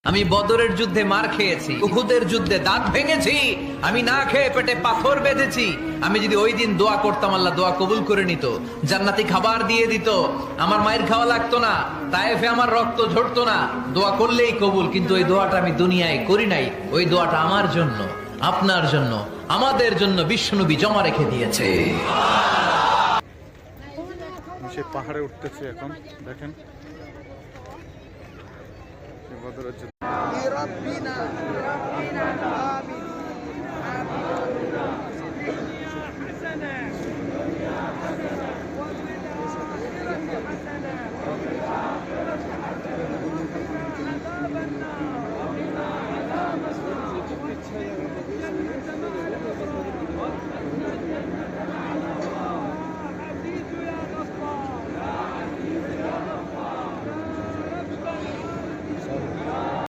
আমি বদরের যুদ্ধে মার খেয়েছি, উহুদের যুদ্ধে দাঁত ভেঙেছি, আমি না খেয়ে পেটে পাথর বেঁধেছি। আমি যদি ওই দিন দোয়া করতাম, আল্লাহ দোয়া কবুল করে নিত, জান্নাতি খাবার দিয়ে দিত, আমার মায়ের খাওয়া লাগতো না, তায়েফে আমার রক্ত ঝরতো না, দোয়া করলেই কবুল। কিন্তু ওই দোয়াটা আমি দুনিয়ায় করি নাই। ওই দোয়াটা আমার জন্য, আপনার জন্য, আমাদের জন্য বিশ্বনবী জমা রেখে দিয়েছে। সে পাহাড়ে উঠতেছে এখন, দেখেন বদরের যুদ্ধ।